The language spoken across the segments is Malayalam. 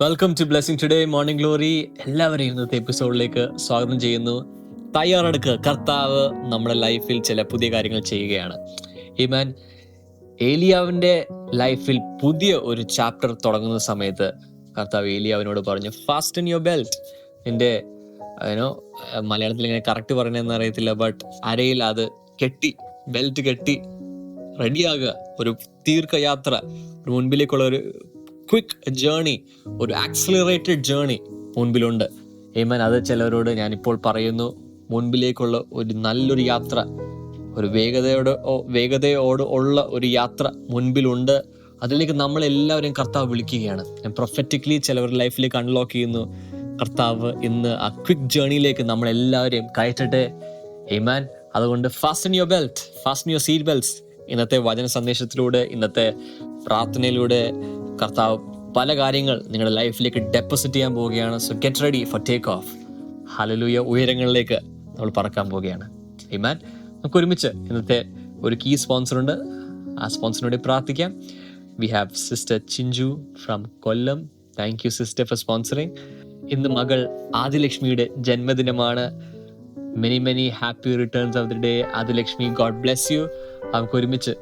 Welcome to blessing today morning glory. എല്ലാവരെയും ഇന്നത്തെ എപ്പിസോഡിലേക്ക് സ്വാഗതം ചെയ്യുന്നു. തയ്യാറെടുക്കുക, കർത്താവ് നമ്മുടെ ലൈഫിൽ ചില പുതിയ കാര്യങ്ങൾ ചെയ്യുകയാണ്. ഈമാൻ, ഏലിയാവിൻ്റെ ലൈഫിൽ പുതിയ ഒരു ചാപ്റ്റർ തുടങ്ങുന്ന സമയത്ത് കർത്താവ് ഏലിയാവിനോട് പറഞ്ഞു, ഫാസ്റ്റൻ യുവർ ബെൽറ്റ്. നിന്റെ മലയാളത്തിൽ ഇങ്ങനെ കറക്റ്റ് പറയണമെന്ന് അറിയത്തില്ല, ബട്ട് അരയിൽ അത് കെട്ടി, ബെൽറ്റ് കെട്ടി റെഡിയാകുക. ഒരു ദീർഘയാത്ര, ഒരു മുൻപിലേക്കുള്ള ഒരു ക്വിക്ക് ജേണി, ഒരു ആക്സിലറേറ്റഡ് ജേണി മുൻപിലുണ്ട്. ഏമൻ, അത് ചിലവരോട് ഞാനിപ്പോൾ പറയുന്നു. മുൻപിലേക്കുള്ള ഒരു നല്ലൊരു യാത്ര, ഒരു വേഗതയോട് ഉള്ള ഒരു യാത്ര മുൻപിലുണ്ട്. അതിലേക്ക് നമ്മളെല്ലാവരെയും കർത്താവ് വിളിക്കുകയാണ്. ഞാൻ പ്രൊഫറ്റിക്കലി ചിലവരുടെ ലൈഫിലേക്ക് അൺലോക്ക് ചെയ്യുന്നു. കർത്താവ് ഇന്ന് ആ ക്വിക്ക് ജേണിയിലേക്ക് നമ്മളെല്ലാവരെയും കയറ്റട്ടെ. ഏമാൻ, അതുകൊണ്ട് fasten your belt, fasten your seat belts. ഇന്നത്തെ വചന സന്ദേശത്തിലൂടെ, ഇന്നത്തെ പ്രാർത്ഥനയിലൂടെ കർത്താവ് പല കാര്യങ്ങൾ നിങ്ങളുടെ ലൈഫിലേക്ക് ഡെപ്പോസിറ്റ് ചെയ്യാൻ പോവുകയാണ്. So get ready for take off. Hallelujah, ഉയരങ്ങളിലേക്ക് നമ്മൾ പറക്കാൻ പോവുകയാണ്. ആമേൻ. നമുക്ക് ഒരുമിച്ച് ഇന്നത്തെ ഒരു കീ സ്പോൺസർ ഉണ്ട്, ആ സ്പോൺസറിനോട് പ്രാർത്ഥിക്കാം. We have sister Chinchu from Kollam. Thank you sister four sponsoring. ഇന്ന് മകൾ ആദിലക്ഷ്മിയുടെ ജന്മദിനമാണ്. Many happy returns of the day Adilakshmi. God bless U. നമുക്ക് ഒരുമിച്ച്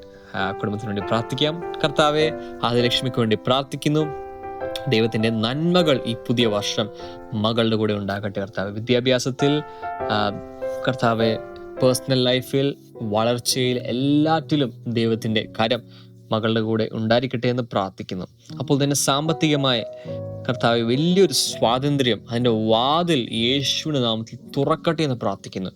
കുടുംബത്തിന് വേണ്ടി പ്രാർത്ഥിക്കാം. കർത്താവെ, ആദിലക്ഷ്മിക്ക് വേണ്ടി പ്രാർത്ഥിക്കുന്നു. ദൈവത്തിൻ്റെ നന്മകൾ ഈ പുതിയ വർഷം മകളുടെ കൂടെ ഉണ്ടാകട്ടെ. കർത്താവ് വിദ്യാഭ്യാസത്തിൽ, കർത്താവെ പേഴ്സണൽ ലൈഫിൽ, വളർച്ചയിൽ, എല്ലാറ്റിലും ദൈവത്തിൻ്റെ കരം മകളുടെ കൂടെ ഉണ്ടായിരിക്കട്ടെ എന്ന് പ്രാർത്ഥിക്കുന്നു. അപ്പോൾ തന്നെ സാമ്പത്തികമായി കർത്താവ് വലിയൊരു സ്വാതന്ത്ര്യം, അതിൻ്റെ വാതിൽ യേശുവിൻ്റെ നാമത്തിൽ തുറക്കട്ടെ എന്ന് പ്രാർത്ഥിക്കുന്നു.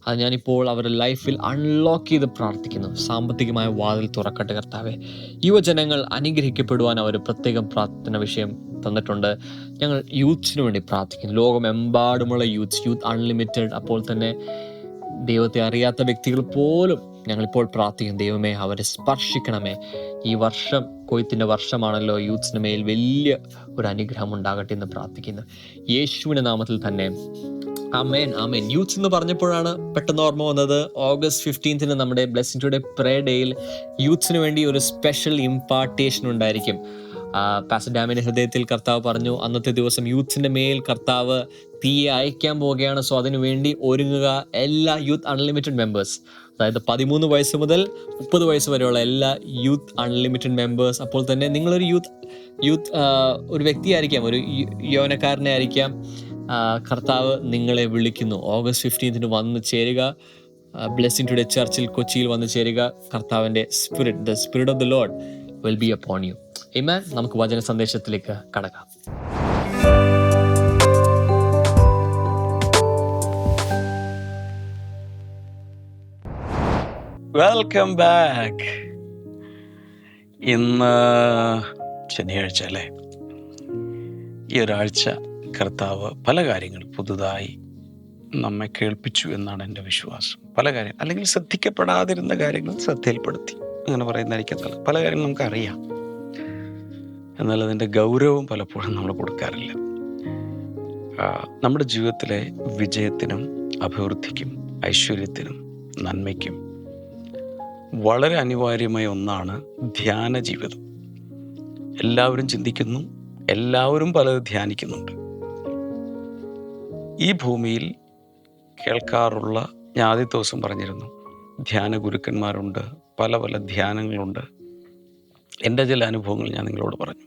അത് ഞാനിപ്പോൾ അവരുടെ ലൈഫിൽ അൺലോക്ക് ചെയ്ത് പ്രാർത്ഥിക്കുന്നു. സാമ്പത്തികമായ വാതിൽ തുറക്കട്ടെ കർത്താവെ. യുവജനങ്ങൾ അനുഗ്രഹിക്കപ്പെടുവാൻ അവർ പ്രത്യേകം പ്രാർത്ഥന വിഷയം തന്നിട്ടുണ്ട്. ഞങ്ങൾ യൂത്ത്സിന് വേണ്ടി പ്രാർത്ഥിക്കുന്നു. ലോകമെമ്പാടുമുള്ള യൂത്ത് അൺലിമിറ്റഡ്, അപ്പോൾ തന്നെ ദൈവത്തെ അറിയാത്ത വ്യക്തികൾ പോലും ഞങ്ങളിപ്പോൾ പ്രാർത്ഥിക്കും. ദൈവമേ, അവരെ സ്പർശിക്കണമേ. ഈ വർഷം കൊയ്ത്തിൻ്റെ വർഷമാണല്ലോ. യൂത്ത്സിന് മേൽ വലിയ ഒരു അനുഗ്രഹം ഉണ്ടാകട്ടെ എന്ന് പ്രാർത്ഥിക്കുന്നു യേശുവിൻ്റെ നാമത്തിൽ തന്നെ. ആമേൻ, ആമേൻ. യൂത്ത്സ് എന്ന് പറഞ്ഞപ്പോഴാണ് പെട്ടെന്ന് ഓർമ്മ വന്നത്, ഓഗസ്റ്റ് 15 നമ്മുടെ ബ്ലെസ്സിംഗ് ടുഡേ പ്രേ ഡേയിൽ യൂത്ത്സിന് വേണ്ടി ഒരു സ്പെഷ്യൽ ഇമ്പാർട്ടേഷൻ ഉണ്ടായിരിക്കും. പാസ്റ്റർ ഡാമിൻ്റെ ഹൃദയത്തിൽ കർത്താവ് പറഞ്ഞു, അന്നത്തെ ദിവസം യൂത്ത്സിൻ്റെ മേൽ കർത്താവ് തീയെ അയക്കാൻ പോവുകയാണ്. സോ അതിനു വേണ്ടി ഒരുങ്ങുക എല്ലാ യൂത്ത് അൺലിമിറ്റഡ് മെമ്പേഴ്സ്, അതായത് 13 വയസ്സ് മുതൽ 30 വയസ്സ് വരെയുള്ള എല്ലാ യൂത്ത് അൺലിമിറ്റഡ് മെമ്പേഴ്സ്. അപ്പോൾ തന്നെ നിങ്ങളൊരു യൂത്ത് ഒരു വ്യക്തിയായിരിക്കാം, ഒരു യൗവനക്കാരനെ ആയിരിക്കാം. കർത്താവ് നിങ്ങളെ വിളിക്കുന്നു. ഓഗസ്റ്റ് 15 വന്ന് ചേരുക. ബ്ലെസ്സിംഗ് ടുഡേ ചർച്ചിൽ കൊച്ചിയിൽ വന്ന് ചേരുക. കർത്താവിൻ്റെ spirit, the spirit of the Lord will be upon you. Amen. നമുക്ക് വചന സന്ദേശത്തിലേക്ക് കടക്കാം. Welcome back. ഇന്ന് ശനിയാഴ്ച അല്ലേ? ഈ ഒരാഴ്ച കർത്താവ് പല കാര്യങ്ങൾ പുതുതായി നമ്മെ കേൾപ്പിച്ചു എന്നാണ് എൻ്റെ വിശ്വാസം. പല കാര്യങ്ങൾ, അല്ലെങ്കിൽ ശ്രദ്ധിക്കപ്പെടാതിരുന്ന കാര്യങ്ങൾ ശ്രദ്ധയിൽപ്പെടുത്തി, അങ്ങനെ പറയുന്നതായിരിക്കും നല്ലത്. പല കാര്യങ്ങളും നമുക്കറിയാം, എന്നാൽ അതിൻ്റെ ഗൗരവം പലപ്പോഴും നമ്മൾ കൊടുക്കാറില്ല. നമ്മുടെ ജീവിതത്തിലെ വിജയത്തിനും അഭിവൃദ്ധിക്കും ഐശ്വര്യത്തിനും നന്മയ്ക്കും വളരെ അനിവാര്യമായ ഒന്നാണ് ധ്യാന ജീവിതം. എല്ലാവരും ചിന്തിക്കുന്നു, എല്ലാവരും പലത് ധ്യാനിക്കുന്നുണ്ട്. ഈ ഭൂമിയിൽ കേൾക്കാറുള്ള, ഞാൻ ആദ്യത്തെ ദിവസം പറഞ്ഞിരുന്നു, ധ്യാന ഗുരുക്കന്മാരുണ്ട്, പല പല ധ്യാനങ്ങളുണ്ട്. എൻ്റെ ചില അനുഭവങ്ങൾ ഞാൻ നിങ്ങളോട് പറഞ്ഞു.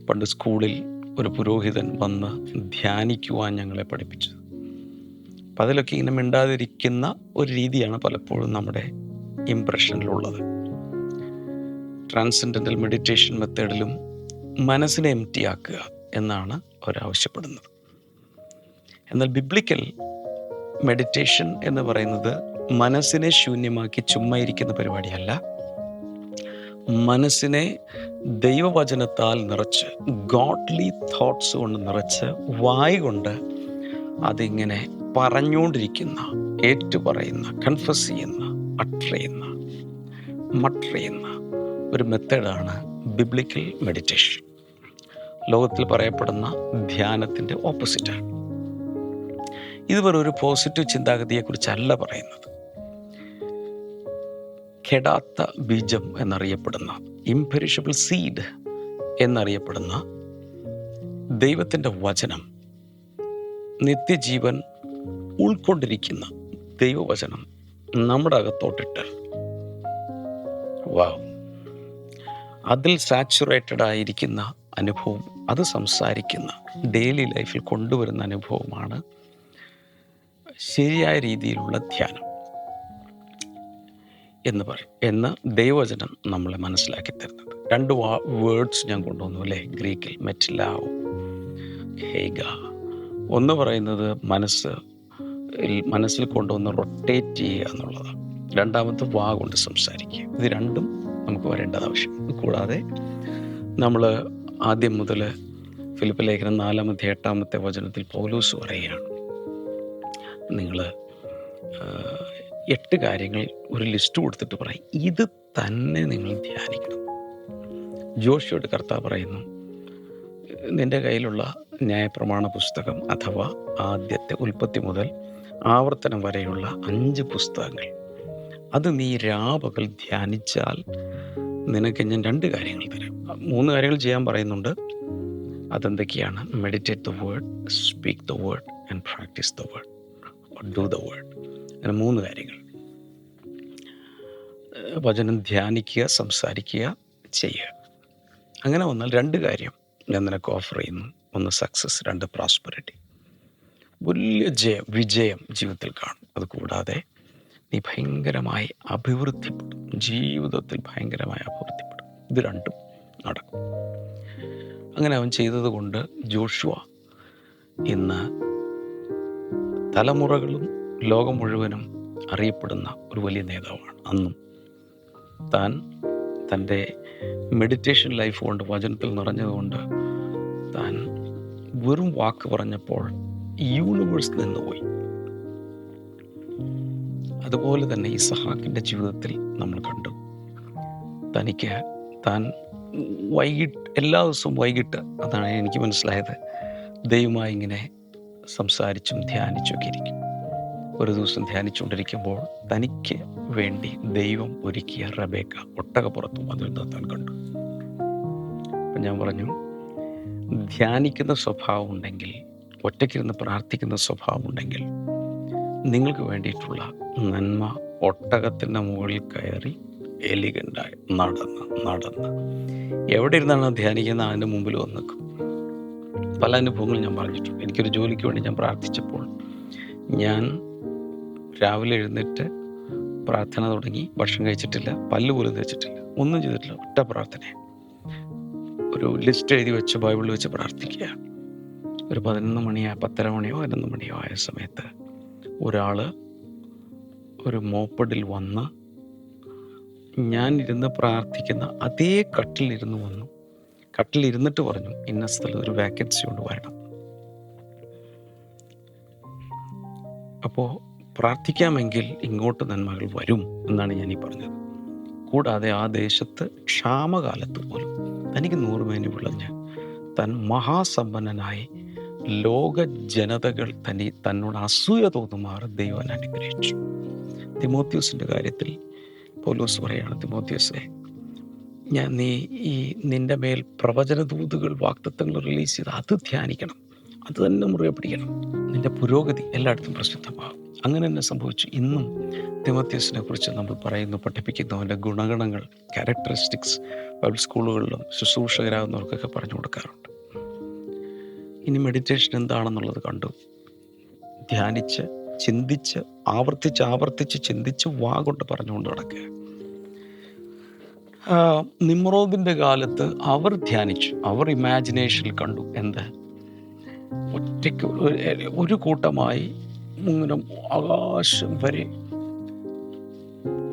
പണ്ട് സ്കൂളിൽ ഒരു പുരോഹിതൻ വന്ന് ധ്യാനിക്കുവാൻ ഞങ്ങളെ പഠിപ്പിച്ചത്. അപ്പം അതിലൊക്കെ ഇങ്ങനെ മിണ്ടാതിരിക്കുന്ന ഒരു രീതിയാണ് പലപ്പോഴും നമ്മുടെ ഇംപ്രഷനിലുള്ളത്. ട്രാൻസെൻഡൻ്റൽ മെഡിറ്റേഷൻ മെത്തേഡിലും മനസ്സിനെ എംപ്റ്റി ആക്കുക എന്നാണ് അവരാവശ്യപ്പെടുന്നത്. എന്നാൽ ബിബ്ലിക്കൽ മെഡിറ്റേഷൻ എന്ന് പറയുന്നത് മനസ്സിനെ ശൂന്യമാക്കി ചുമ്മാ ഇരിക്കുന്ന പരിപാടിയല്ല. മനസ്സിനെ ദൈവവചനത്താൽ നിറച്ച്, ഗോഡ്ലി തോട്ട്സ് കൊണ്ട് നിറച്ച്, വായ് കൊണ്ട് അതിങ്ങനെ പറഞ്ഞുകൊണ്ടിരിക്കുന്ന, ഏറ്റുപറയുന്ന, കൺഫസ് ചെയ്യുന്ന, മട്ടർ ചെയ്യുന്ന ഒരു മെത്തേഡാണ് ബിബ്ലിക്കൽ മെഡിറ്റേഷൻ. ലോകത്തിൽ പറയപ്പെടുന്ന ധ്യാനത്തിൻ്റെ ഓപ്പോസിറ്റാണ്. ഇത് ഒരു പോസിറ്റീവ് ചിന്താഗതിയെക്കുറിച്ചല്ല പറയുന്നത്. കെടാത്ത ബീജം എന്നറിയപ്പെടുന്ന, ഇംപെരിഷബിൾ സീഡ് എന്നറിയപ്പെടുന്ന ദൈവത്തിൻ്റെ വചനം, നിത്യജീവൻ ഉൾക്കൊണ്ടിരിക്കുന്ന ദൈവവചനം നമ്മുടെ അകത്തോട്ടിട്ട് വാവ്, അതിൽ സാച്ചുറേറ്റഡ് ആയിരിക്കുന്ന അനുഭവം, അത് സംസാരിക്കുന്ന ഡെയിലി ലൈഫിൽ കൊണ്ടുവരുന്ന അനുഭവമാണ് ശരിയായ രീതിയിലുള്ള ധ്യാനം എന്ന് ദൈവവചനം നമ്മളെ മനസ്സിലാക്കി തരുന്നത്. 2 വേർഡ്സ് ഞാൻ കൊണ്ടുവന്നു അല്ലേ, ഗ്രീക്കിൽ മെറ്റ്ലാവ്, ഹേഗ. ഒന്ന് പറയുന്നത് മനസ്സിൽ കൊണ്ടുവന്ന് റൊട്ടേറ്റ് ചെയ്യുക എന്നുള്ളതാണ്. രണ്ടാമത്തെ വാ കൊണ്ട് സംസാരിക്കുക. ഇത് രണ്ടും നമുക്ക് വരേണ്ടത് ആവശ്യം. കൂടാതെ നമ്മൾ ആദ്യം മുതൽ ഫിലിപ്പ് ലേഖനം 4:8 പൗലോസ് പറയുകയാണ്, നിങ്ങൾ 8 കാര്യങ്ങൾ ഒരു ലിസ്റ്റ് കൊടുത്തിട്ട് പറയും, ഇത് തന്നെ നിങ്ങൾ ധ്യാനിക്കണം. ജോഷിയോട് കർത്താവ് പറയുന്നു, നിൻ്റെ കയ്യിലുള്ള ന്യായപ്രമാണ പുസ്തകം അഥവാ ആദ്യത്തെ ഉൽപ്പത്തി മുതൽ ആവർത്തനം വരെയുള്ള 5 പുസ്തകങ്ങൾ, അത് നീ രാപകൽ ധ്യാനിച്ചാൽ നിനക്ക് ഞാൻ 2 കാര്യങ്ങൾ തരാം. 3 കാര്യങ്ങൾ ചെയ്യാൻ പറയുന്നുണ്ട്. അതെന്തൊക്കെയാണ്? Meditate the word, speak the word and practice the word, do the word. അങ്ങനെ 3 കാര്യങ്ങൾ. വചനം ധ്യാനിക്കുക, സംസാരിക്കുക, ചെയ്യുക. അങ്ങനെ വന്നാൽ 2 കാര്യം ഞാൻ നിനക്ക് ഓഫർ ചെയ്യുന്നു. 1 സക്സസ്, 2 പ്രോസ്പെറിറ്റി. വലിയ വിജയം ജീവിതത്തിൽ കാണും. അതുകൂടാതെ നീ ഭയങ്കരമായി അഭിവൃദ്ധിപ്പെടും, ജീവിതത്തിൽ ഭയങ്കരമായി അഭിവൃദ്ധിപ്പെടും. ഇത് 2 നടക്കും. അങ്ങനെ അവൻ ചെയ്തത് കൊണ്ട് ജോഷുവ ഇന്ന് തലമുറകളും ലോകം മുഴുവനും അറിയപ്പെടുന്ന ഒരു വലിയ നേതാവാണ്. അന്നും താൻ തൻ്റെ മെഡിറ്റേഷൻ ലൈഫ് കൊണ്ട്, വചനത്തിൽ നിറഞ്ഞതുകൊണ്ട് താൻ വെറും വാക്ക് പറഞ്ഞപ്പോൾ യൂണിവേഴ്സ് നിന്നുപോയി. അതുപോലെ തന്നെ ഇസഹാക്കിൻ്റെ ജീവിതത്തിൽ നമ്മൾ കണ്ടു. താൻ എല്ലാ ദിവസവും വൈകിട്ട്, അതാണ് എനിക്ക് മനസ്സിലായത്, ദൈവമായി ഇങ്ങനെ സംസാരിച്ചും ധ്യാനിച്ചൊക്കെ ഇരിക്കും. ഒരു ദിവസം ധ്യാനിച്ചുകൊണ്ടിരിക്കുമ്പോൾ തനിക്ക് വേണ്ടി ദൈവം ഒരുക്കിയ റബേക്ക ഒട്ടകപ്പുറത്തും അതിൽ താൻ കണ്ടു. അപ്പം ഞാൻ പറഞ്ഞു, ധ്യാനിക്കുന്ന സ്വഭാവം ഉണ്ടെങ്കിൽ, ഒറ്റയ്ക്കിരുന്ന് പ്രാർത്ഥിക്കുന്ന സ്വഭാവം ഉണ്ടെങ്കിൽ, നിങ്ങൾക്ക് വേണ്ടിയിട്ടുള്ള നന്മ ഒട്ടകത്തിൻ്റെ മുകളിൽ കയറി എലിഗൻ്റായി നടന്ന് എവിടെ ഇരുന്നാണ് ധ്യാനിക്കുന്നത് അതിൻ്റെ മുമ്പിൽ വന്ന് നിൽക്കും. പല അനുഭവങ്ങളും ഞാൻ പറഞ്ഞിട്ടുണ്ട്. എനിക്കൊരു ജോലിക്ക് വേണ്ടി ഞാൻ പ്രാർത്ഥിച്ചപ്പോൾ, ഞാൻ രാവിലെ എഴുന്നേറ്റ് പ്രാർത്ഥന തുടങ്ങി, ഭക്ഷണം കഴിച്ചിട്ടില്ല, പല്ല് പോലും തേച്ചിട്ടില്ല, ഒന്നും ചെയ്തിട്ടില്ല, ഒറ്റ പ്രാർത്ഥന. ഒരു ലിസ്റ്റ് എഴുതി വെച്ച് ബൈബിളിൽ വെച്ച് പ്രാർത്ഥിക്കുക. ഒരു 11 മണിയോ 11 മണിയോ ആയ സമയത്ത് ഒരാൾ ഒരു മോപ്പഡിൽ വന്ന് ഞാൻ ഇരുന്ന് പ്രാർത്ഥിക്കുന്ന അതേ കട്ടിലിരുന്നിട്ട് പറഞ്ഞു, ഇന്ന സ്ഥലത്ത് ഒരു വാക്കൻസി കൊണ്ട് വരണം. അപ്പോൾ പ്രാർത്ഥിക്കാമെങ്കിൽ ഇങ്ങോട്ട് നന്മകൾ വരും എന്നാണ് ഞാൻ ഈ പറഞ്ഞത്. കൂടാതെ ആ ദേശത്ത് ക്ഷാമകാലത്ത് പോലും തനിക്ക് 100 മേനി വിളഞ്ഞ് താൻ മഹാസമ്പന്നനായി ലോക ജനതകൾ തന്നോട് അസൂയ തോന്നുമാറ് ദൈവം അനുഗ്രഹിച്ചു. തിമോത്തിയോസിൻ്റെ കാര്യത്തിൽ പൗലോസ് പറയാണ്, തിമോത്തിയോസേ, നിന്റെ മേൽ പ്രവചന ദൂതുകൾ, വാഗ്ദത്തങ്ങൾ റിലീസ് ചെയ്ത് അത് ധ്യാനിക്കണം, അത് തന്നെ മുറുകെ പിടിക്കണം. നിന്റെ പുരോഗതി എല്ലായിടത്തും പ്രസിദ്ധമാകും. അങ്ങനെ തന്നെ സംഭവിച്ചു. ഇന്നും തിമോത്തിയോസിനെ കുറിച്ച് നമ്മൾ പറയുന്നു, പഠിപ്പിക്കുന്നു. അവൻ്റെ ഗുണഗണങ്ങൾ, ക്യാരക്ടറിസ്റ്റിക്സ് ബൈബിൾ സ്കൂളുകളിലും ശുശ്രൂഷകരാകുന്നവർക്കൊക്കെ പറഞ്ഞു കൊടുക്കാറുണ്ട്. ഇനി മെഡിറ്റേഷൻ എന്താണെന്നുള്ളത് കണ്ടു. ധ്യാനിച്ച്, ചിന്തിച്ച്, ആവർത്തിച്ച് ചിന്തിച്ച്, വാ കൊണ്ട് പറഞ്ഞുകൊണ്ട് നടക്കുക. നിമ്രോദിൻ്റെ കാലത്ത് അവർ ധ്യാനിച്ചു, അവർ ഇമാജിനേഷനിൽ കണ്ടു. എന്ത്? ഒറ്റയ്ക്ക് ഒരു കൂട്ടമായി ഇങ്ങനെ ആകാശം വരെ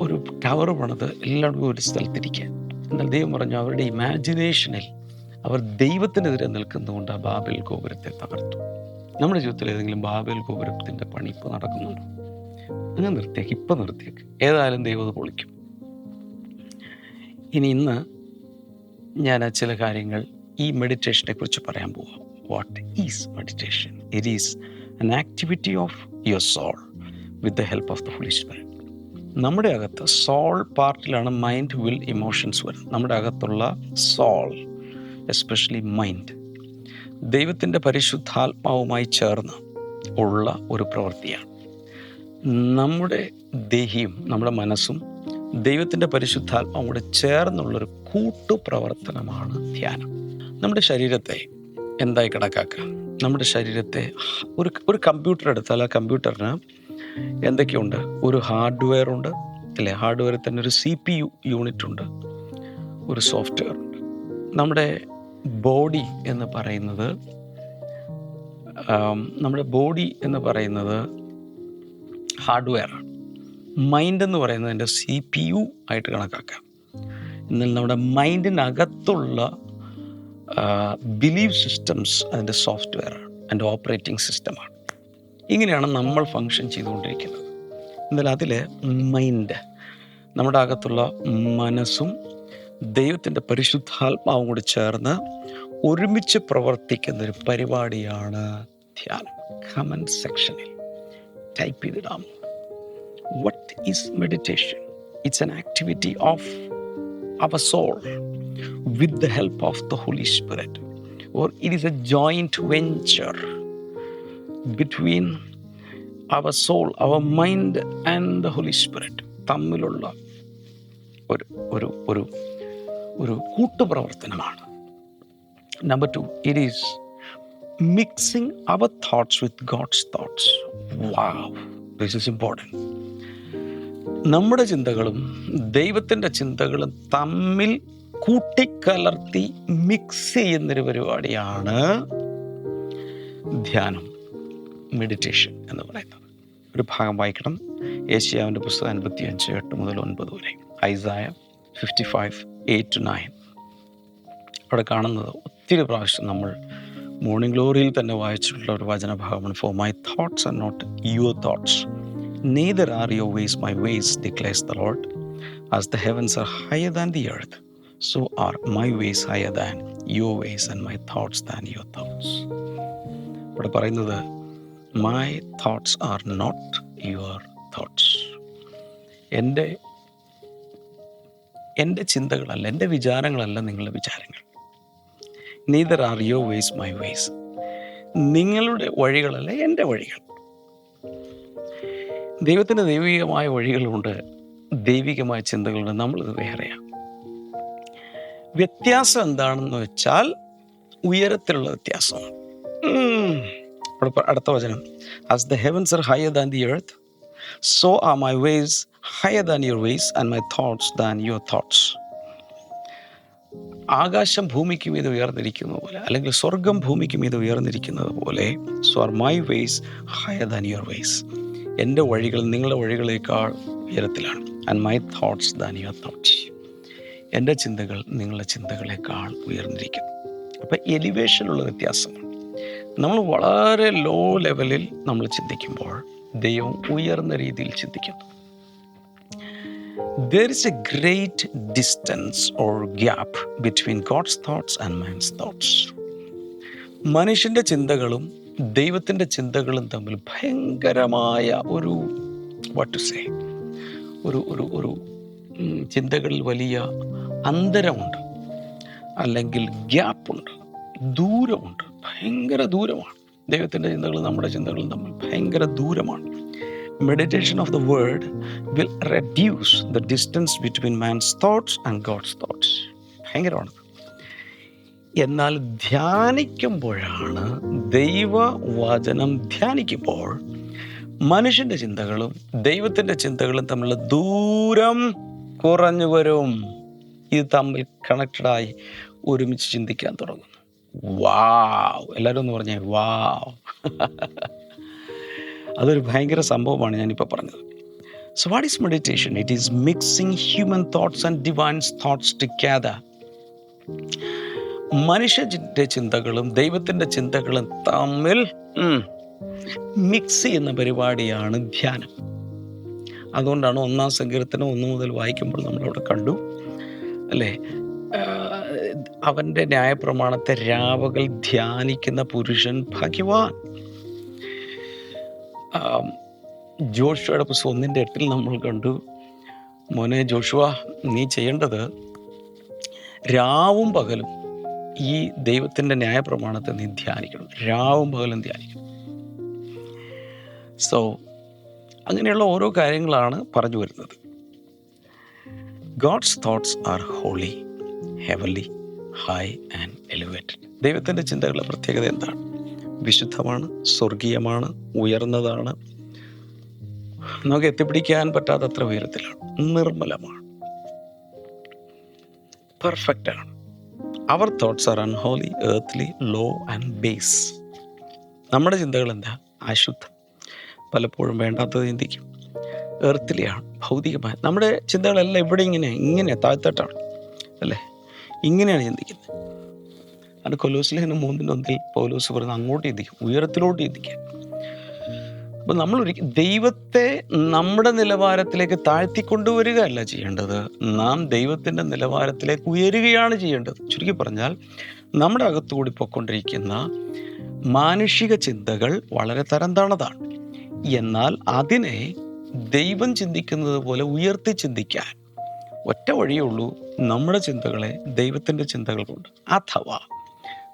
ഒരു ടവർ പണിത് എല്ലാവരും ഒരു സ്ഥലത്തിരിക്കുക. എന്നാൽ ദൈവം പറഞ്ഞു, അവരുടെ ഇമാജിനേഷനിൽ അവർ ദൈവത്തിനെതിരെ നിൽക്കുന്നതുകൊണ്ട് ആ ബാബേൽ ഗോപുരത്തെ തകർത്തു. നമ്മുടെ ജീവിതത്തിൽ ഏതെങ്കിലും ബാബേൽ ഗോപുരത്തിൻ്റെ പണി ഇപ്പോൾ നടക്കുന്നുണ്ടോ? അങ്ങനെ നിർത്തിയേക്ക്. ഏതായാലും ദൈവം അത് പൊളിക്കും. ഇന്ന് ഞാൻ ചില കാര്യങ്ങൾ ഈ മെഡിറ്റേഷനെ കുറിച്ച് പറയാൻ പോവാം. What is meditation? It is an activity of your soul with the help of the Holy Spirit. നമ്മുടെ അകത്ത് സോൾ പാർട്ടിലാണ് മൈൻഡ്, വിൽ, ഇമോഷൻസ് വരുന്നത്. നമ്മുടെ അകത്തുള്ള സോൾ, എസ്പെഷ്യലി മൈൻഡ്, ദൈവത്തിൻ്റെ പരിശുദ്ധാത്മാവുമായി ചേർന്ന് ഉള്ള ഒരു പ്രവൃത്തിയാണ്. നമ്മുടെ ദേഹിയും നമ്മുടെ മനസ്സും ദൈവത്തിൻ്റെ പരിശുദ്ധാത്മാവും കൂടെ ചേർന്നുള്ളൊരു കൂട്ടുപ്രവർത്തനമാണ് ധ്യാനം. നമ്മുടെ ശരീരത്തെ എന്തായി കണക്കാക്കാം? നമ്മുടെ ശരീരത്തെ ഒരു കമ്പ്യൂട്ടർ എടുത്താൽ ആ കമ്പ്യൂട്ടറിന് എന്തൊക്കെയുണ്ട്? ഒരു ഹാർഡ്വെയർ ഉണ്ട്, അല്ലേ? ഹാർഡ്വെയറിൽ തന്നെ ഒരു CPU യൂണിറ്റ് ഉണ്ട്, ഒരു സോഫ്റ്റ്വെയർ ഉണ്ട്. നമ്മുടെ ബോഡി എന്ന് പറയുന്നത് ഹാർഡ്വെയറാണ്. മൈൻഡ് എന്ന് പറയുന്നതിൻ്റെ CPU ആയിട്ട് കണക്കാക്കാം. എന്നാൽ നമ്മുടെ മൈൻഡിനകത്തുള്ള ബിലീഫ് സിസ്റ്റംസ് അതിൻ്റെ സോഫ്റ്റ്വെയറാണ്, അതിൻ്റെ ഓപ്പറേറ്റിംഗ് സിസ്റ്റമാണ്. ഇങ്ങനെയാണ് നമ്മൾ ഫങ്ഷൻ ചെയ്തുകൊണ്ടിരിക്കുന്നത്. എന്നാൽ അതിൽ മൈൻഡ്, നമ്മുടെ അകത്തുള്ള മനസ്സും ദൈവത്തിൻ്റെ പരിശുദ്ധാത്മാവും കൂടി ചേർന്ന് ഒരുമിച്ച് പ്രവർത്തിക്കുന്നൊരു പരിപാടിയാണ് ധ്യാനം. കമൻറ്റ് സെക്ഷനിൽ ടൈപ്പ് ചെയ്തിടാം. What is meditation? It's an activity of our soul with the help of the Holy Spirit, or it is a joint venture between our soul, our mind and the Holy Spirit. തമ്മിലുള്ള ഒരു കൂട്ടുപ്രവർത്തനമാണ്. Number 2, it is mixing our thoughts with God's thoughts. Wow, this is important. നമ്മുടെ ചിന്തകളും ദൈവത്തിൻ്റെ ചിന്തകളും തമ്മിൽ കൂട്ടിക്കലർത്തി മിക്സ് ചെയ്യുന്നൊരു പരിപാടിയാണ് ധ്യാനം, മെഡിറ്റേഷൻ എന്ന് പറയുന്നത്. ഒരു ഭാഗം വായിക്കണം. യെശയ്യാവിൻ്റെ പുസ്തകം 55, 8 മുതൽ 9 വരെ. ഐസായ 55, 8-9. അവിടെ കാണുന്നത് ഒത്തിരി പ്രാവശ്യം നമ്മൾ മോർണിംഗ് ഗ്ലോറിയിൽ തന്നെ വായിച്ചിട്ടുള്ള ഒരു വചനഭാഗമാണ്. For my thoughts are not your thoughts, neither are your ways my ways, declares the Lord. As the heavens are higher than the earth, so are my ways higher than your ways, and my thoughts than your thoughts. ഇവിടെ പറയുന്നത് my thoughts are not your thoughts. എൻ്റെ ചിന്തകളല്ല, എൻ്റെ വിചാരങ്ങളല്ല നിങ്ങളുടെ വിചാരങ്ങൾ. neither are your ways my ways. നിങ്ങളുടെ വഴികളല്ല എൻ്റെ വഴികൾ. ദൈവത്തിന് ദൈവികമായ വഴികളുണ്ട്, ദൈവികമായ ചിന്തകളുണ്ട്. നമ്മളിത് വേറെയാണ്. വ്യത്യാസം എന്താണെന്ന് വെച്ചാൽ ഉയരത്തിലുള്ള വ്യത്യാസമാണ്. അടുത്ത വചനം, as the heavens are higher than the earth, so are my ways higher than your ways, and my thoughts than your thoughts. ആകാശം ഭൂമിക്ക് മീതെ ഉയർന്നിരിക്കുന്നത് പോലെ, അല്ലെങ്കിൽ സ്വർഗം ഭൂമിക്ക് മീതെ ഉയർന്നിരിക്കുന്നത് പോലെ, so are my ways higher than your ways. എൻ്റെ വഴികൾ നിങ്ങളുടെ വഴികളേക്കാൾ ഉയരത്തിലാണ്. And my thoughts than your thoughts. എൻ്റെ ചിന്തകൾ നിങ്ങളുടെ ചിന്തകളേക്കാൾ ഉയർന്നിരിക്കുന്നു. അപ്പം എലിവേഷനുള്ള വ്യത്യാസമാണ്. നമ്മൾ വളരെ ലോ ലെവലിൽ നമ്മൾ ചിന്തിക്കുമ്പോൾ ദൈവം ഉയർന്ന രീതിയിൽ ചിന്തിക്കുന്നു. There is a great distance or gap between God's thoughts and man's thoughts. മനുഷ്യൻ്റെ ചിന്തകളും ദൈവത്തിൻ്റെ ചിന്തകളും തമ്മിൽ ഭയങ്കരമായ ഒരു ചിന്തകളിൽ വലിയ അന്തരമുണ്ട്, അല്ലെങ്കിൽ ഗ്യാപ്പുണ്ട്, ദൂരമുണ്ട്, ഭയങ്കര ദൂരമാണ്. ദൈവത്തിൻ്റെ ചിന്തകളും നമ്മുടെ ചിന്തകളും തമ്മിൽ ഭയങ്കര ദൂരമാണ്. Meditation of the word will reduce the distance between man's thoughts and God's thoughts. ഭയങ്കരമാണ്. എന്നാൽ ധ്യാനിക്കുമ്പോഴാണ്, ദൈവവചനം ധ്യാനിക്കുമ്പോൾ മനുഷ്യൻ്റെ ചിന്തകളും ദൈവത്തിൻ്റെ ചിന്തകളും തമ്മിലുള്ള ദൂരം കുറഞ്ഞു വരും. ഇത് തമ്മിൽ കണക്റ്റഡായി ഒരുമിച്ച് ചിന്തിക്കാൻ തുടങ്ങുന്നു. വാവ്! എല്ലാവരും ഒന്ന് പറഞ്ഞേ വാവ്! അതൊരു ഭയങ്കര സംഭവമാണ് ഞാനിപ്പോൾ പറഞ്ഞത്. So what is meditation? It is mixing human thoughts and divine thoughts together. മനുഷ്യൻ്റെ ചിന്തകളും ദൈവത്തിൻ്റെ ചിന്തകളും തമ്മിൽ മിക്സ് ചെയ്യുന്ന പരിപാടിയാണ് ധ്യാനം. അതുകൊണ്ടാണ് 1-ാം സങ്കീർത്തനം 1 മുതൽ വായിക്കുമ്പോൾ നമ്മളവിടെ കണ്ടു, അല്ലേ? അവൻ്റെ ന്യായപ്രമാണത്തെ രാവകൾ ധ്യാനിക്കുന്ന പുരുഷൻ ഭാഗ്യവാൻ. ജോഷുവയുടെ പുസ്തകം 1:8 നമ്മൾ കണ്ടു, മോനെ ജോഷുവ, നീ ചെയ്യേണ്ടത് രാവും പകലും ഈ ദൈവത്തിൻ്റെ ന്യായപ്രമാണത്തെ നീ ധ്യാനിക്കണം, രാവും പകലും ധ്യാനിക്കണം. സോ അങ്ങനെയുള്ള ഓരോ കാര്യങ്ങളാണ് പറഞ്ഞു വരുന്നത്. God's thoughts are holy, heavenly, high and elevated. ദൈവത്തിൻ്റെ ചിന്തകളുടെ പ്രത്യേകത എന്താണ്? വിശുദ്ധമാണ്, സ്വർഗീയമാണ്, ഉയർന്നതാണ്, നമുക്ക് എത്തിപ്പിടിക്കാൻ പറ്റാത്തത്ര ഉയരത്തിലാണ്, നിർമ്മലമാണ്, പെർഫെക്റ്റ് ആണ്. Our thoughts are unholy, earthly, low and base. നമ്മുടെ ചിന്തകൾ എന്താ? അശുദ്ധം, പലപ്പോഴും വേണ്ടാത്തത് ചിന്തിക്കും, എർത്ത്ലിയാണ്, ഭൗതികമായ. നമ്മുടെ ചിന്തകളെല്ലാം ഇവിടെ ഇങ്ങനെ താഴ്ത്തട്ടാണ് അല്ലേ, ഇങ്ങനെയാണ് ചിന്തിക്കുന്നത്. അത് കൊലോസ്യലേഖനം 3:1 പൗലോസ് പറയുന്നത് അങ്ങോട്ട് ചിന്തിക്കും, ഉയരത്തിലോട്ട് ചിന്തിക്കാൻ. അപ്പോൾ നമ്മൾ ദൈവത്തെ നമ്മുടെ നിലവാരത്തിലേക്ക് താഴ്ത്തിക്കൊണ്ടുവരികയല്ല ചെയ്യേണ്ടത്, നാം ദൈവത്തിൻ്റെ നിലവാരത്തിലേക്ക് ഉയരുകയാണ് ചെയ്യേണ്ടത്. ചുരുക്കി പറഞ്ഞാൽ നമ്മുടെ അകത്തുകൂടി പൊയ്ക്കൊണ്ടിരിക്കുന്ന മാനുഷിക ചിന്തകൾ വളരെ തരം താണതാണ്. എന്നാൽ അതിനെ ദൈവം ചിന്തിക്കുന്നത് പോലെ ഉയർത്തി ചിന്തിക്കാൻ ഒറ്റ വഴിയേ ഉള്ളൂ, നമ്മുടെ ചിന്തകളെ ദൈവത്തിൻ്റെ ചിന്തകൾ കൊണ്ട്. അഥവാ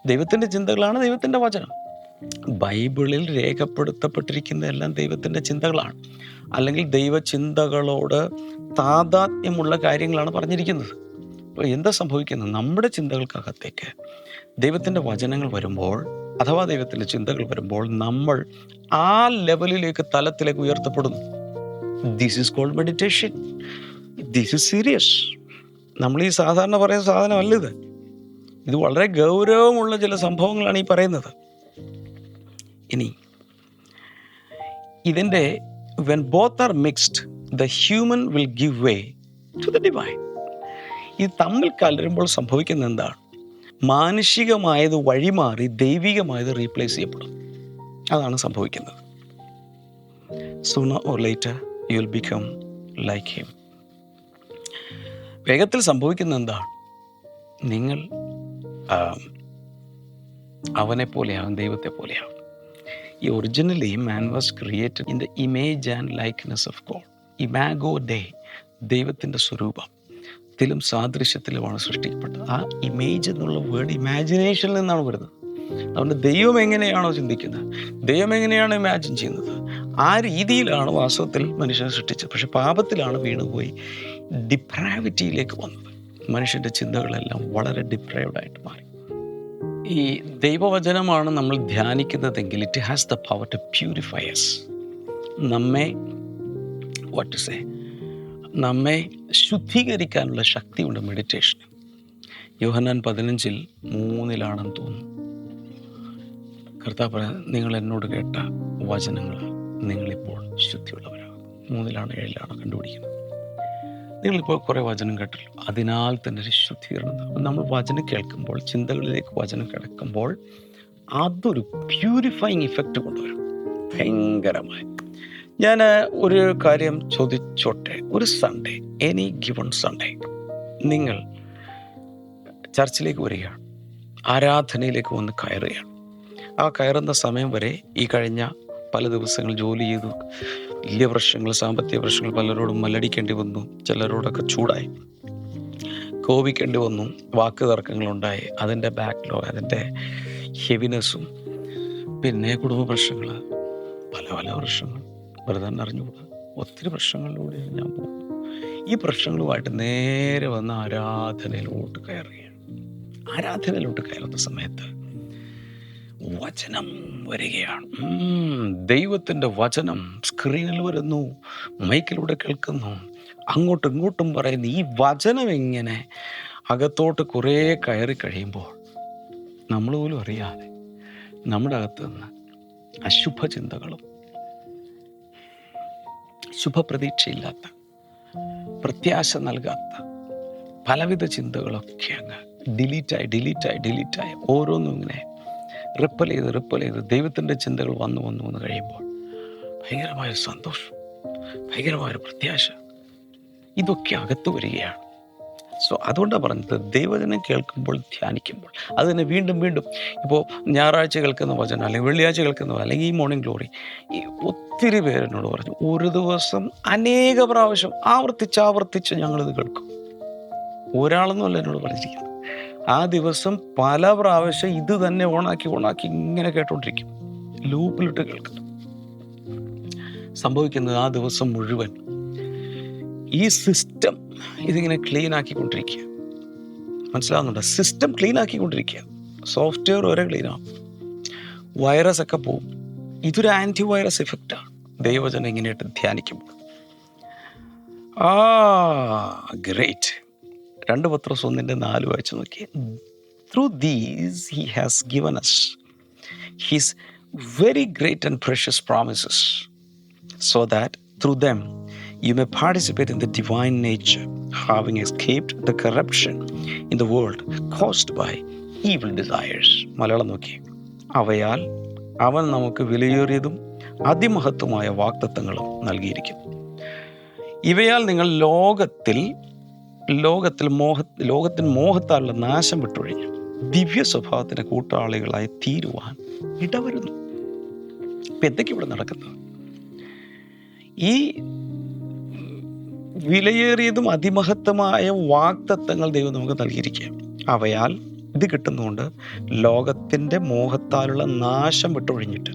ദൈവത്തിൻ്റെ ചിന്തകളാണ് ദൈവത്തിൻ്റെ വചനം. ബൈബിളിൽ രേഖപ്പെടുത്തപ്പെട്ടിരിക്കുന്ന എല്ലാം ദൈവത്തിൻ്റെ ചിന്തകളാണ്, അല്ലെങ്കിൽ ദൈവചിന്തകളോട് താതാത്മ്യമുള്ള കാര്യങ്ങളാണ് പറഞ്ഞിരിക്കുന്നത്. അപ്പോൾ എന്താ സംഭവിക്കുന്നത്? നമ്മുടെ ചിന്തകൾക്കകത്തേക്ക് ദൈവത്തിൻ്റെ വചനങ്ങൾ വരുമ്പോൾ, അഥവാ ദൈവത്തിൻ്റെ ചിന്തകൾ വരുമ്പോൾ, നമ്മൾ ആ ലെവലിലേക്ക്, തലത്തിലേക്ക് ഉയർത്തപ്പെടുന്നു. This is called meditation. This is serious. നമ്മൾ ഈ സാധാരണ പറയുന്ന സാധനമല്ല ഇത്. ഇത് വളരെ ഗൗരവമുള്ള ചില സംഭവങ്ങളാണ് ഈ പറയുന്നത്. ഇനി ഇതിൻ്റെ when both are mixed, the human will give way to the divine. ഇത് തമ്മിൽ കലരുമ്പോൾ സംഭവിക്കുന്ന എന്താണ്? മാനുഷികമായത് വഴിമാറി ദൈവികമായത് റീപ്ലേസ് ചെയ്യപ്പെടും. അതാണ് സംഭവിക്കുന്നത്. Sooner or later you will become like him. വേഗത്തിൽ സംഭവിക്കുന്ന എന്താണ്? നിങ്ങൾ അവനെ പോലെയാവും, ദൈവത്തെ പോലെയാവും. ഈ originally man was created in the image and likeness of God. Imago day, ദൈവത്തിൻ്റെ സ്വരൂപത്തിലും സാദൃശ്യത്തിലുമാണ് സൃഷ്ടിക്കപ്പെട്ടത്. ആ ഇമേജ് എന്നുള്ള വേർഡ് ഇമാജിനേഷനിൽ നിന്നാണ് വരുന്നത്. അതുകൊണ്ട് ദൈവം എങ്ങനെയാണോ ചിന്തിക്കുന്നത്, ദൈവം എങ്ങനെയാണോ ഇമാജിൻ ചെയ്യുന്നത്, ആ രീതിയിലാണ് വാസ്തവത്തിൽ മനുഷ്യനെ സൃഷ്ടിച്ചത്. പക്ഷെ പാപത്തിലാണ് വീണുപോയി ഡിപ്രാവിറ്റിയിലേക്ക് വന്നത്. മനുഷ്യൻ്റെ ചിന്തകളെല്ലാം വളരെ ഡിപ്രൈവ്ഡായിട്ട് മാറി. ഈ ദൈവവചനമാണ് നമ്മൾ ധ്യാനിക്കുന്നതെങ്കിൽ it has the power to purify us. നമ്മെ ശുദ്ധീകരിക്കാനുള്ള ശക്തിയുണ്ട് മെഡിറ്റേഷന്. യോഹന്നാൻ 15:3 തോന്നുന്നു കർത്താവ് പറയാം, നിങ്ങൾ എന്നോട് കേട്ട വചനങ്ങൾ നിങ്ങളിപ്പോൾ ശുദ്ധിയുള്ളവരാകും. 3-7 കണ്ടുപിടിക്കുന്നത്. നിങ്ങളിപ്പോൾ കുറേ വചനം കേട്ടല്ലോ, അതിനാൽ തന്നെ ഒരു ശുദ്ധീകരണം. നമ്മൾ വചനം കേൾക്കുമ്പോൾ, ചിന്തകളിലേക്ക് വചനം കിടക്കുമ്പോൾ അതൊരു പ്യൂരിഫൈങ് ഇഫക്റ്റ് കൊണ്ടുവരും, ഭയങ്കരമായി. ഞാൻ ഒരു കാര്യം ചോദിച്ചോട്ടെ. ഒരു സൺഡേ, എനി ഗിവൺ സൺഡേ, നിങ്ങൾ ചർച്ചിലേക്ക് വരികയാണ്, ആരാധനയിലേക്ക് വന്ന് കയറുകയാണ്. ആ കയറുന്ന സമയം വരെ ഈ കഴിഞ്ഞ പല ദിവസങ്ങൾ ജോലി ചെയ്തു, വലിയ പ്രശ്നങ്ങൾ, സാമ്പത്തിക പ്രശ്നങ്ങൾ, പലരോടും മല്ലടിക്കേണ്ടി വന്നു, ചിലരോടൊക്കെ ചൂടായി, കോപിക്കേണ്ടി വന്നു, വാക്ക് തർക്കങ്ങളുണ്ടായി, അതിൻ്റെ ബാക്ക്ലോഗ്, അതിൻ്റെ ഹെവിനെസ്സും, പിന്നെ കുടുംബ പ്രശ്നങ്ങൾ, പല പല പ്രശ്നങ്ങൾ, വെറുതെ അറിഞ്ഞുകൂടാ, ഒത്തിരി പ്രശ്നങ്ങളിലൂടെ ഞാൻ പോകുന്നു. ഈ പ്രശ്നങ്ങളുമായിട്ട് നേരെ വന്ന് ആരാധനയിലോട്ട് കയറുകയാണ്. ആരാധനയിലോട്ട് കയറുന്ന സമയത്ത് വചനം വരികയാണ്. ദൈവത്തിൻ്റെ വചനം സ്ക്രീനിൽ വരുന്നു, മൈക്കിലൂടെ കേൾക്കുന്നു, അങ്ങോട്ടും ഇങ്ങോട്ടും പറയുന്നു. ഈ വചനം ഇങ്ങനെ അകത്തോട്ട് കുറേ കയറി കഴിയുമ്പോൾ നമ്മൾ പോലും അറിയാതെ നമ്മുടെ അകത്ത് നിന്ന് അശുഭചിന്തകളും ശുഭപ്രതീക്ഷയില്ലാത്ത, പ്രത്യാശ നൽകാത്ത പലവിധ ചിന്തകളൊക്കെ അങ്ങ് ഡിലീറ്റായി ഓരോന്നും ഇങ്ങനെ റിപ്പൽ ചെയ്ത് ദൈവത്തിൻ്റെ ചിന്തകൾ വന്നു കഴിയുമ്പോൾ ഭയങ്കരമായ സന്തോഷം, ഭയങ്കരമായ പ്രത്യാശ, ഇതൊക്കെ അകത്ത് വരികയാണ്. സോ അതുകൊണ്ടാണ് പറഞ്ഞത്, ദൈവവചനം കേൾക്കുമ്പോൾ, ധ്യാനിക്കുമ്പോൾ അത് തന്നെ വീണ്ടും ഇപ്പോൾ ഞായറാഴ്ച കേൾക്കുന്ന വചനം, അല്ലെങ്കിൽ വെള്ളിയാഴ്ച കേൾക്കുന്ന, അല്ലെങ്കിൽ ഈ മോർണിംഗ് ഗ്ലോറി, ഈ ഒത്തിരി പേരെന്നോട് പറഞ്ഞു, ഒരു ദിവസം അനേക പ്രാവശ്യം ആവർത്തിച്ച് ഞങ്ങളിത് കേൾക്കും. ഒരാളൊന്നുമല്ല എന്നോട് പറഞ്ഞിരിക്കുന്നത്, ആ ദിവസം പല പ്രാവശ്യം ഇത് തന്നെ ഓണാക്കി ഇങ്ങനെ കേട്ടോണ്ടിരിക്കും, ലൂപ്പിലിട്ട് കേൾക്കും. സംഭവിക്കുന്നത് ആ ദിവസം മുഴുവൻ ഈ സിസ്റ്റം ഇതിങ്ങനെ ക്ലീൻ ആക്കിക്കൊണ്ടിരിക്കുക. മനസ്സിലാവുന്നുണ്ടോ? സിസ്റ്റം ക്ലീൻ ആക്കിക്കൊണ്ടിരിക്കുക. സോഫ്റ്റ്വെയർ വരെ ക്ലീൻ ആവും, വൈറസ് ഒക്കെ പോവും. ഇതൊരു ആൻറ്റിവൈറസ് ഇഫക്റ്റാണ് ദൈവവചനം ഇങ്ങനെയായിട്ട് ധ്യാനിക്കുമ്പോൾ. ഗ്രേറ്റ്. 2 Petrus 1:4 വായിച്ചു നോക്കിയേ. Through these he has given us his very great and precious promises, so that through them you may participate in the divine nature, having escaped the corruption in the world caused by evil desires. Malayalam നോക്കി. അവയാൽ അവൻ നമുക്ക് വിലയേറിയതും അതിമഹത്വമായ വാഗ്ദത്തങ്ങളും നൽകിയിരിക്കുന്നു. ഇവയാൽ നിങ്ങൾ ലോകത്തിന് മോഹത്താലുള്ള നാശം വിട്ടൊഴിഞ്ഞു ദിവ്യ സ്വഭാവത്തിന് കൂട്ടാളികളായി തീരുവാൻ ഇടവരുന്നു. ഇപ്പം എന്തൊക്കെ ഇവിടെ നടക്കുന്നത്? ഈ വിലയേറിയതും അതിമഹത്വമായ വാഗ്ദത്തങ്ങൾ ദൈവം നമുക്ക് നൽകിയിരിക്കുക. അവയാൽ ഇത് കിട്ടുന്നതുകൊണ്ട് ലോകത്തിൻ്റെ മോഹത്താലുള്ള നാശം വിട്ടൊഴിഞ്ഞിട്ട്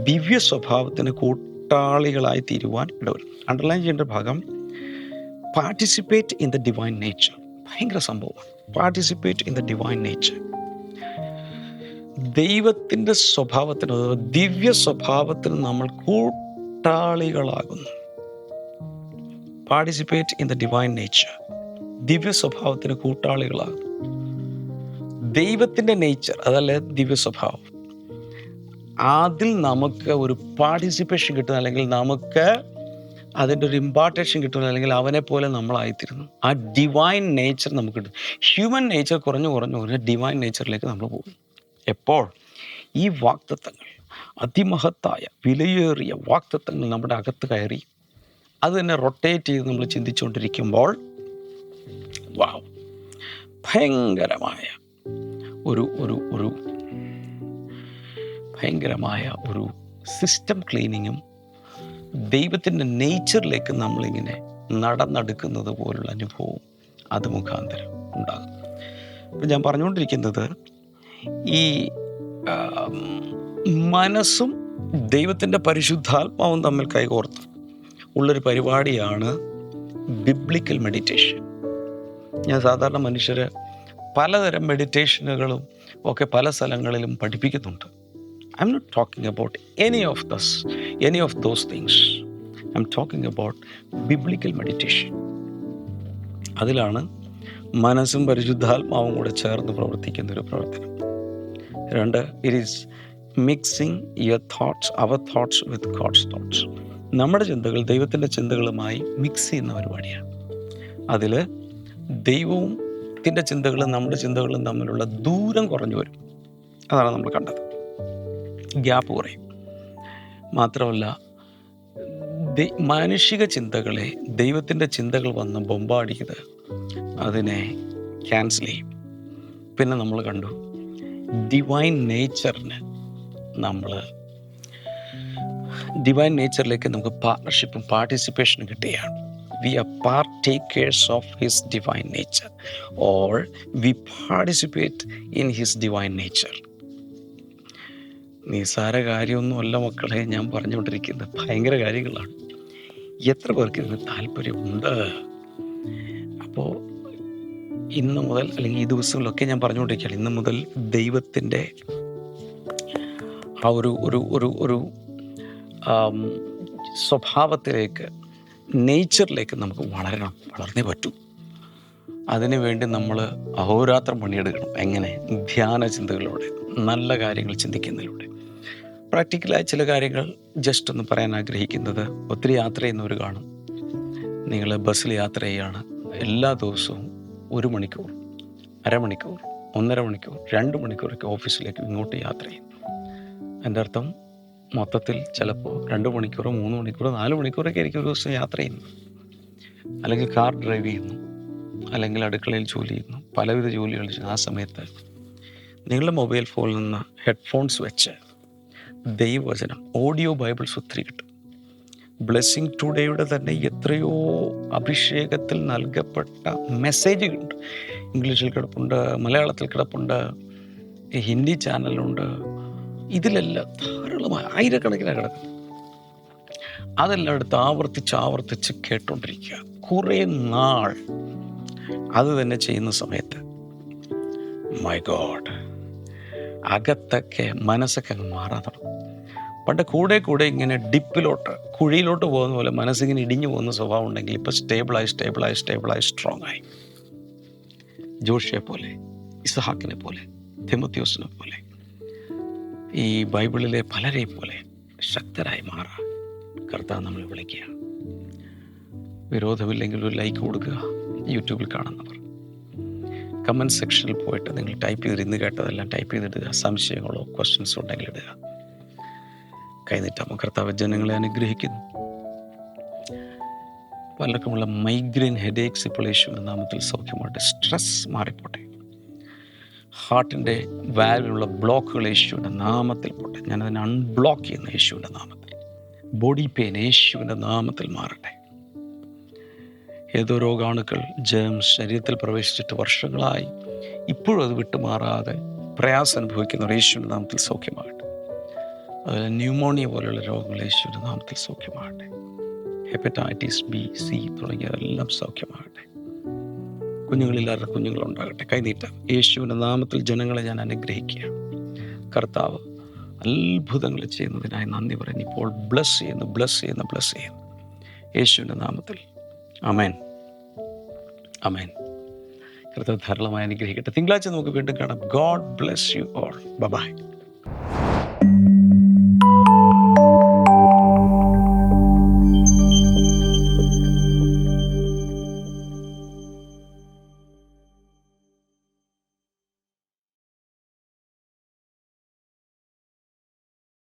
ദിവ്യ സ്വഭാവത്തിന് കൂട്ടാളികളായി തീരുവാൻ ഇടവരും. അണ്ടർലൈൻ ചെയ്യേണ്ട ഭാഗം participate in the divine nature. ഭയങ്കര സംഭവമാണ്. Participate in the divine nature. ദൈവത്തിൻ്റെ സ്വഭാവത്തിന്, ദിവ്യ സ്വഭാവത്തിന് നമ്മൾ കൂട്ടാളികളാകുന്നു. Participate in the divine nature. ദിവ്യ സ്വഭാവത്തിന് കൂട്ടാളികളാകുന്നു. ദൈവത്തിൻ്റെ നേച്ചർ, അതല്ലേ ദിവ്യ സ്വഭാവം, അതിൽ നമുക്ക് ഒരു പാർട്ടിസിപ്പേഷൻ കിട്ടുന്ന, അല്ലെങ്കിൽ നമുക്ക് അതിൻ്റെ ഒരു ഇമ്പാർട്ടേഷൻ കിട്ടുന്ന, അല്ലെങ്കിൽ അവനെ പോലെ നമ്മളായിത്തീരുന്നു. ആ ഡിവൈൻ നേച്ചർ നമുക്ക് കിട്ടും. ഹ്യൂമൻ നേച്ചർ കുറഞ്ഞ് ഡിവൈൻ നേച്ചറിലേക്ക് നമ്മൾ പോകും. എപ്പോൾ ഈ വാഗ്ദത്തങ്ങൾ, അതിമഹത്തായ വിലയേറിയ വാഗ്ദത്തങ്ങൾ നമ്മുടെ അകത്ത് കയറി അത് തന്നെ റൊട്ടേറ്റ് ചെയ്ത് നമ്മൾ ചിന്തിച്ചുകൊണ്ടിരിക്കുമ്പോൾ, വാവ്, ഭയങ്കരമായ ഒരു സിസ്റ്റം ക്ലീനിങ്ങും ദൈവത്തിൻ്റെ നേച്ചറിലേക്ക് നമ്മളിങ്ങനെ നടന്നെടുക്കുന്നത് പോലുള്ള അനുഭവവും അത് മുഖാന്തരം ഉണ്ടാകും. അപ്പം ഞാൻ പറഞ്ഞുകൊണ്ടിരിക്കുന്നത്, ഈ മനസ്സും ദൈവത്തിൻ്റെ പരിശുദ്ധാത്മാവും തമ്മിൽ കൈകോർത്ത് ഉള്ളൊരു പരിപാടിയാണ് ബിബ്ലിക്കൽ മെഡിറ്റേഷൻ. ഞാൻ സാധാരണ മനുഷ്യർ പലതരം മെഡിറ്റേഷനുകളും ഒക്കെ പല സ്ഥലങ്ങളിലും പഠിപ്പിക്കുന്നുണ്ട്. I am not talking about any of those things. I'm talking about biblical meditation. അതിലാണ് മനസ്സും പരിശുദ്ധാത്മാവും കൂടെ ചേർന്ന് പ്രവർത്തിക്കുന്ന ഒരു പ്രവർത്തനം. 2, it is mixing our thoughts with God's thoughts. നമ്മുടെ ചിന്തകൾ ദൈവത്തിൻ്റെ ചിന്തകളുമായി മിക്സ് ചെയ്യുന്ന പരിപാടിയാണ്. അതിൽ ദൈവത്തിൻ്റെ ചിന്തകളും നമ്മുടെ ചിന്തകളും തമ്മിലുള്ള ദൂരം കുറഞ്ഞു വരും. അതാണ് നമ്മൾ കണ്ടത്. ഗ്യാപ്പ് കുറയും. മാത്രമല്ല, മാനുഷിക ചിന്തകളെ ദൈവത്തിൻ്റെ ചിന്തകൾ വന്ന് ബൊമ്പാടിയത് അതിനെ ക്യാൻസൽ ചെയ്യും. പിന്നെ നമ്മൾ കണ്ടു, ഡിവൈൻ നേച്ചറിലേക്ക് നമുക്ക് പാർട്ണർഷിപ്പും പാർട്ടിസിപ്പേഷനും കിട്ടുകയാണ്. We are partakers of his divine nature, or we participate in his divine nature. നിസ്സാര കാര്യമൊന്നുമല്ല മക്കളെ ഞാൻ പറഞ്ഞുകൊണ്ടിരിക്കുന്നത്, ഭയങ്കര കാര്യങ്ങളാണ്. എത്ര പേർക്ക് ഇതിന് താല്പര്യമുണ്ട്? അപ്പോൾ ഇന്ന് മുതൽ, അല്ലെങ്കിൽ ഈ ദിവസങ്ങളിലൊക്കെ ഞാൻ പറഞ്ഞുകൊണ്ടിരിക്കുകയാണ്, ഇന്ന് മുതൽ ദൈവത്തിൻ്റെ ആ ഒരു സ്വഭാവത്തിലേക്ക്, നേച്ചറിലേക്ക് നമുക്ക് വളർന്നേ പറ്റൂ. അതിനു വേണ്ടി നമ്മൾ അഹോരാത്രം പണിയെടുക്കണം. എങ്ങനെ? ധ്യാന ചിന്തകളിലൂടെ, നല്ല കാര്യങ്ങൾ ചിന്തിക്കുന്നതിലൂടെ. പ്രാക്ടിക്കലായ ചില കാര്യങ്ങൾ ജസ്റ്റ് ഒന്ന് പറയാൻ ആഗ്രഹിക്കുന്നത്, ഒത്തിരി യാത്ര ചെയ്യുന്നവർ കാണും. നിങ്ങൾ ബസ്സിൽ യാത്ര ചെയ്യുകയാണ്, എല്ലാ ദിവസവും 1 മണിക്കൂർ, അരമണിക്കൂർ, 1.5 മണിക്കൂർ, 2 മണിക്കൂറൊക്കെ ഓഫീസിലേക്ക് ഇങ്ങോട്ട് യാത്ര ചെയ്യുന്നു. എൻ്റെ അർത്ഥം മൊത്തത്തിൽ ചിലപ്പോൾ 2 മണിക്കൂറോ 3 മണിക്കൂറോ 4 മണിക്കൂറൊക്കെ ആയിരിക്കും ഒരു ദിവസം യാത്ര ചെയ്യുന്നു. അല്ലെങ്കിൽ കാർ ഡ്രൈവ് ചെയ്യുന്നു, അല്ലെങ്കിൽ അടുക്കളയിൽ ജോലി ചെയ്യുന്നു, പലവിധ ജോലികൾ ചെയ്യുന്നു. ആ സമയത്ത് നിങ്ങളുടെ മൊബൈൽ ഫോണിൽ നിന്ന് ഹെഡ്ഫോൺസ് വെച്ച് ദൈവവചനം, ഓഡിയോ ബൈബിൾസ് ഒത്തിരി കിട്ടും. ബ്ലെസ്സിങ് ടുഡേയുടെ തന്നെ എത്രയോ അഭിഷേകത്തിൽ നൽകപ്പെട്ട മെസ്സേജുകളുണ്ട്. ഇംഗ്ലീഷിൽ കിടപ്പുണ്ട്, മലയാളത്തിൽ കിടപ്പുണ്ട്, ഹിന്ദി ചാനലുണ്ട്. ഇതിലെല്ലാം ധാരാളമായ ആയിരക്കണക്കിന് കിടക്കുന്നു. അതെല്ലാം എടുത്ത് ആവർത്തിച്ച് കേട്ടോണ്ടിരിക്കുക. കുറേ നാൾ അത് തന്നെ ചെയ്യുന്ന സമയത്ത് മൈ ഗോഡ്, അകത്തൊക്കെ മനസ്സൊക്കെ അങ്ങ് മാറാൻ തുടങ്ങും. പണ്ട് കൂടെ ഇങ്ങനെ ഡിപ്പിലോട്ട്, കുഴിയിലോട്ട് പോകുന്ന പോലെ മനസ്സിങ്ങനെ ഇടിഞ്ഞു പോകുന്ന സ്വഭാവം ഉണ്ടെങ്കിൽ ഇപ്പോൾ സ്റ്റേബിളായി സ്ട്രോങ് ആയി. ജോഷിയെ പോലെ, ഇസഹാക്കിനെ പോലെ, തിമോത്തിയോസിനെ പോലെ, ഈ ബൈബിളിലെ പലരെ പോലെ ശക്തരായി മാറാൻ കർത്താവ് നമ്മളെ വിളിക്കുക. വിരോധമില്ലെങ്കിൽ ഒരു ലൈക്ക് കൊടുക്കുക. യൂട്യൂബിൽ കാണുന്നവർ കമൻറ്റ് സെക്ഷനിൽ പോയിട്ട് നിങ്ങൾ ടൈപ്പ് ചെയ്ത് ഇന്ന് കേട്ടതെല്ലാം ടൈപ്പ് ചെയ്തിടുക. സംശയങ്ങളോ ക്വസ്റ്റ്യൻസോ ഉണ്ടെങ്കിൽ ഇടുക. കൈനീട്ടാമോ. കർത്താവ് ജനങ്ങളെ അനുഗ്രഹിക്കുന്നു. പലർക്കുമുള്ള മൈഗ്രെയിൻ ഹെഡേക്സ് ഇപ്പോൾ യേശുവിൻ്റെ നാമത്തിൽ സൗഖ്യമായിട്ട്. സ്ട്രെസ് മാറിപ്പോട്ടെ. ഹാർട്ടിൻ്റെ വാൽവിലുള്ള ബ്ലോക്കുകൾ യേശുവിൻ്റെ നാമത്തിൽ പോട്ടെ. ഞാനതിനെ അൺബ്ലോക്ക് ചെയ്യുന്ന യേശുവിൻ്റെ നാമത്തിൽ. ബോഡി പെയിൻ യേശുവിൻ്റെ നാമത്തിൽ മാറട്ടെ. ഏതോ രോഗാണുക്കൾ, ജേംസ് ശരീരത്തിൽ പ്രവേശിച്ചിട്ട് വർഷങ്ങളായി ഇപ്പോഴും അത് വിട്ടുമാറാതെ പ്രയാസം അനുഭവിക്കുന്നവർ യേശുവിൻ്റെ നാമത്തിൽ സൗഖ്യമാകട്ടെ. അതുപോലെ ന്യൂമോണിയ പോലെയുള്ള രോഗങ്ങൾ യേശുവിൻ്റെ നാമത്തിൽ സൗഖ്യമാകട്ടെ. ഹെപ്പറ്റൈറ്റിസ് ബി, സി തുടങ്ങിയതെല്ലാം സൗഖ്യമാകട്ടെ. കുഞ്ഞുങ്ങളില്ലാത്ത കുഞ്ഞുങ്ങളുണ്ടാകട്ടെ. കൈനീട്ടാം. യേശുവിൻ്റെ നാമത്തിൽ ജനങ്ങളെ ഞാൻ അനുഗ്രഹിക്കുക. കർത്താവ് അത്ഭുതങ്ങൾ ചെയ്യുന്നതിനായി നന്ദി പറയുന്നു. ഇപ്പോൾ ബ്ലസ് ചെയ്യുന്നു യേശുവിൻ്റെ നാമത്തിൽ. ആമേൻ. കർത്താവ് ധാരാളമായി അനുഗ്രഹിക്കട്ടെ. തിങ്കളാഴ്ച നമുക്ക് വീണ്ടും കാണാം. God bless you all. By.